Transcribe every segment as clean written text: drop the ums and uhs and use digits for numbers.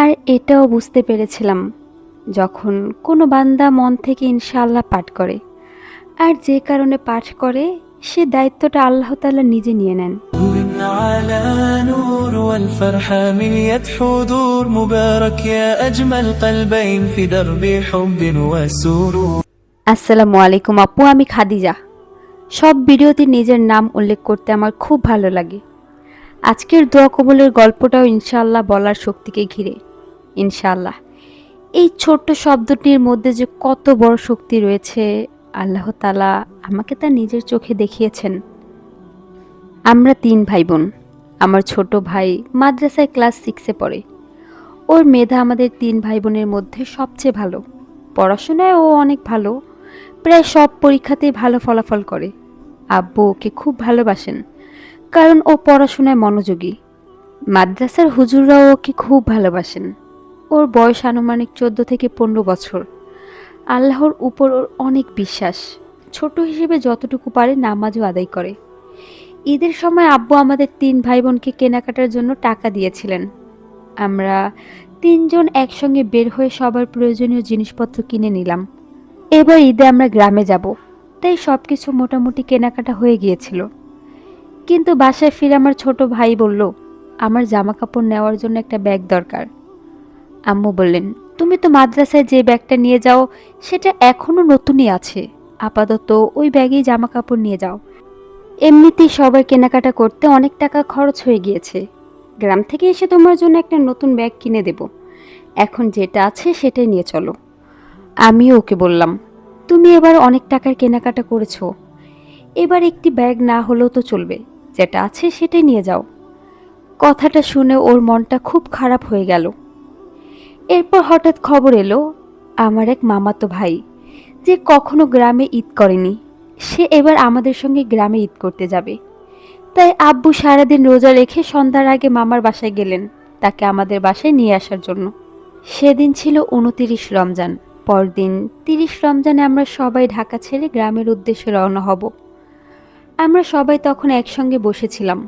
আর এটাও বুঝতে পেরেছিলাম যখন কোনো বান্দা মন থেকে ইনশাআল্লাহ পাঠ করে, আর যে কারণে পাঠ করে সে দায়িত্বটা আল্লাহ তাআলা নিজে নিয়ে নেন। على نور والفرحة مليت حضور مبارك يا أجمل قلبين في درب حب وسرور। আসসালামু আলাইকুম আপু, আমি খাদিজা। সব ভিডিওতে নিজের নাম উল্লেখ করতে আমার খুব ভালো লাগে। আজকের দোয়া কবুলের গল্পটাও ইনশাআল্লাহ বলার শক্তিকে ঘিরে। ইনশাআল্লাহ এই ছোট্ট শব্দটির মধ্যে যে কত বড় শক্তি রয়েছে আল্লাহ তাআলা আমাকে তা নিজের চোখে দেখিয়েছেন। আমরা 3 ভাই বোন। আমার ছোট ভাই মাদ্রাসায় ক্লাস 6-এ পড়ে। ওর মেধা আমাদের 3 ভাই বোনের মধ্যে সবচেয়ে ভালো। পড়াশোনায় ও অনেক ভালো, প্রায় সব পরীক্ষাতেই ভালো ফলাফল করে। আব্বু ওকে খুব ভালোবাসেন, কারণ ও পড়াশোনায় মনোযোগী। মাদ্রাসার হুজুররাও ওকে খুব ভালোবাসেন। ওর বয়স আনুমানিক 14 থেকে 15 বছর। আল্লাহর উপর ওর অনেক বিশ্বাস। ছোট হিসেবে যতটুকু পারে নামাজও আদায় করে। ঈদের সময় আব্বু আমাদের 3 ভাই বোনকে কেনাকাটার জন্য টাকা দিয়েছিলেন। আমরা 3 জন একসঙ্গে বের হয়ে সবার প্রয়োজনীয় জিনিসপত্র কিনে নিলাম। এবার ঈদে আমরা গ্রামে যাব, তাই সবকিছু মোটামুটি কেনাকাটা হয়ে গিয়েছিল। কিন্তু বাসায় ফিরে আমার ছোট ভাই বলল, আমার জামা কাপড় নেওয়ার জন্য একটা ব্যাগ দরকার। আম্মু বললেন, তুমি তো মাদ্রাসায় যে ব্যাগটা নিয়ে যাও সেটা এখনো নতুনই আছে, আপাতত ওই ব্যাগেই জামা কাপড় নিয়ে যাও। এমনিতেই সবার কেনাকাটা করতে অনেক টাকা খরচ হয়ে গিয়েছে। গ্রাম থেকে এসে তোমার জন্য একটা নতুন ব্যাগ কিনে দেব। এখন যেটা আছে সেটাই নিয়ে চলো। আমিও ওকে বললাম, তুমি এবার অনেক টাকার কেনাকাটা করেছো, এবার একটি ব্যাগ না হলেও তো চলবে, যেটা আছে সেটাই নিয়ে যাও। কথাটা শুনে ওর মনটা খুব খারাপ হয়ে গেল। এরপর হঠাৎ খবর এলো, আমার এক মামাতো ভাই যে কখনো গ্রামে ঈদ করেনি, সে এবার আমাদের সঙ্গে গ্রামে ঈদ করতে যাবে। তাই আব্বু সারাদিন রোজা রেখে সন্ধ্যার আগে মামার বাসায় গেলেন তাকে আমাদের বাসায় নিয়ে আসার জন্য। সেদিন ছিল 29 রমজান। পরদিন 30 রমজানে আমরা সবাই ঢাকা ছেড়ে গ্রামের উদ্দেশ্যে রওনা হব। আমরা সবাই তখন একসঙ্গে বসেছিলাম,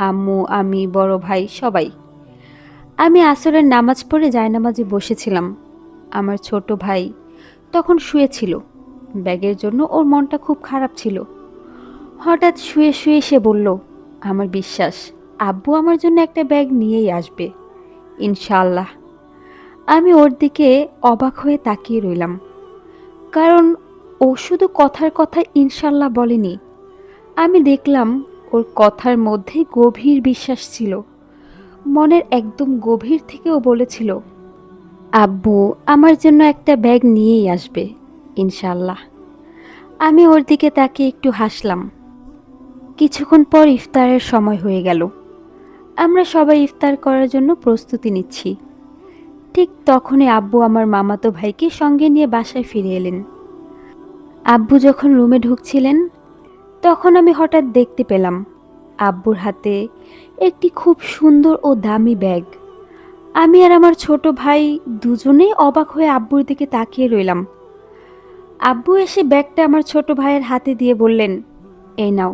আম্মু, আমি, বড় ভাই সবাই। আমি আসরের নামাজ পড়ে জায়নামাজে বসেছিলাম। আমার ছোট ভাই তখন শুয়েছিল। ব্যাগের জন্য ওর মনটা খুব খারাপ ছিল। হঠাৎ শুয়ে শুয়ে সে বলল, আমার বিশ্বাস আব্বু আমার জন্য একটা ব্যাগ নিয়েই আসবে, ইনশাআল্লাহ। আমি ওর দিকে অবাক হয়ে তাকিয়ে রইলাম, কারণ ও শুধু কথার কথা ইনশাআল্লাহ বলেনি। আমি দেখলাম ওর কথার মধ্যে গভীর বিশ্বাস ছিল। মনের একদম গভীর থেকে ও বলেছিল, আব্বু আমার জন্য একটা ব্যাগ নিয়েই আসবে, ইনশাআল্লাহ। আমি ওর দিকে তাকিয়ে একটু হাসলাম। কিছুক্ষণ পর ইফতারের সময় হয়ে গেল। আমরা সবাই ইফতার করার জন্য প্রস্তুতি নিচ্ছি। ঠিক তখনই আব্বু আমার মামাতো ভাইকে সঙ্গে নিয়ে বাসায় ফিরে এলেন। আব্বু যখন রুমে ঢুকছিলেন তখন আমি হঠাৎ দেখতে পেলাম আব্বুর হাতে একটি খুব সুন্দর ও দামি ব্যাগ। আমি আর আমার ছোট ভাই দুজনেই অবাক হয়ে আব্বুর দিকে তাকিয়ে রইলাম। আব্বু এসে ব্যাগটা আমার ছোট ভাইয়ের হাতে দিয়ে বললেন, এই নাও,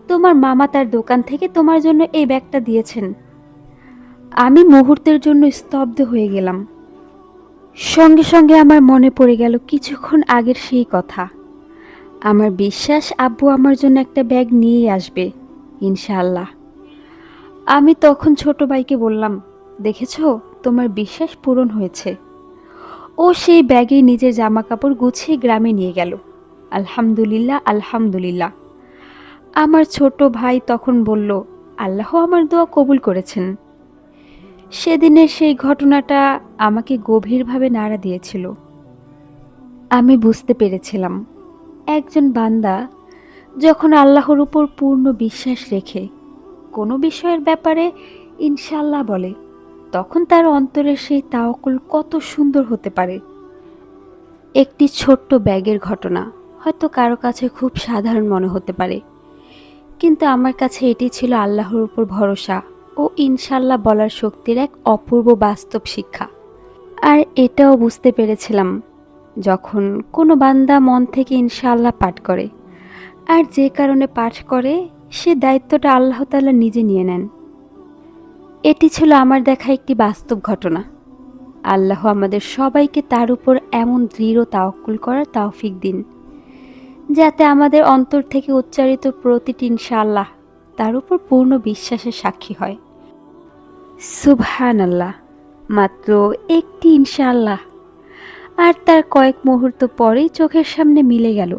তোমার মামা তার দোকান থেকে তোমার জন্য এই ব্যাগটা দিয়েছেন। আমি মুহূর্তের জন্য স্তব্ধ হয়ে গেলাম। সঙ্গে সঙ্গে আমার মনে পড়ে গেল কিছুক্ষণ আগের সেই কথা। আমার বিশ্বাস আব্বু আমার জন্য একটা ব্যাগ নিয়েই আসবে, ইনশাআল্লাহ। আমি তখন ছোট ভাইকে বললাম, দেখেছো, তোমার বিশ্বাস পূরণ হয়েছে। ও সেই ব্যাগে নিজের জামা কাপড় গুছিয়ে গ্রামে নিয়ে গেল। আলহামদুলিল্লাহ, আলহামদুলিল্লাহ। আমার ছোট ভাই তখন বলল, আল্লাহ আমার দোয়া কবুল করেছেন। সেদিনের সেই ঘটনাটা আমাকে গভীরভাবে নাড়া দিয়েছিল। আমি বুঝতে পেরেছিলাম, একজন বান্দা যখন আল্লাহর উপর পূর্ণ বিশ্বাস রেখে কোনো বিষয়ের ব্যাপারে ইনশাআল্লাহ বলে, তখন তার অন্তরের সেই তাওয়াক্কুল কত সুন্দর হতে পারে। একটি ছোট্ট ব্যাগের ঘটনা হয়তো কারো কাছে খুব সাধারণ মনে হতে পারে, কিন্তু আমার কাছে এটি ছিল আল্লাহর উপর ভরসা ও ইনশাআল্লাহ বলার শক্তির এক অপূর্ব বাস্তব শিক্ষা। আর এটাও বুঝতে পেরেছিলাম, যখন কোনো বান্দা মন থেকে ইনশাআল্লাহ পাঠ করে, আর যে কারণে পাঠ করে সে দায়িত্বটা আল্লাহ তাআলা নিজে নিয়ে নেন। এটি ছিল আমার দেখা একটি বাস্তব ঘটনা। আল্লাহ আমাদের সবাইকে তার উপর এমন দৃঢ় তাওয়াক্কুল করার তৌফিক দিন, যাতে আমাদের অন্তর থেকে উচ্চারিত প্রতিটি ইনশাআল্লাহ তার উপর পূর্ণ বিশ্বাসের সাক্ষী হয়। সুবহানাল্লাহ, মাত্র একটি ইনশাআল্লাহ, আর তার কয়েক মুহূর্ত পরেই চোখের সামনে মিলে গেল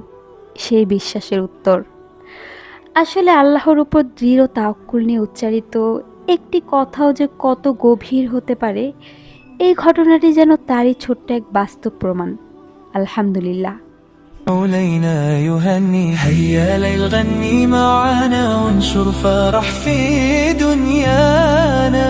সেই বিশ্বাসের উত্তর। আসলে আল্লাহর উপর দৃঢ় তাওয়াক্কুল নিয়ে উচ্চারিত একটি কথাও যে কত গভীর হতে পারে, এই ঘটনাটি যেন তারই ছোট্ট এক বাস্তব প্রমাণ। আলহামদুলিল্লাহ। علينا يهني هيا ليل غني معانا وانشر فرح في دنيانا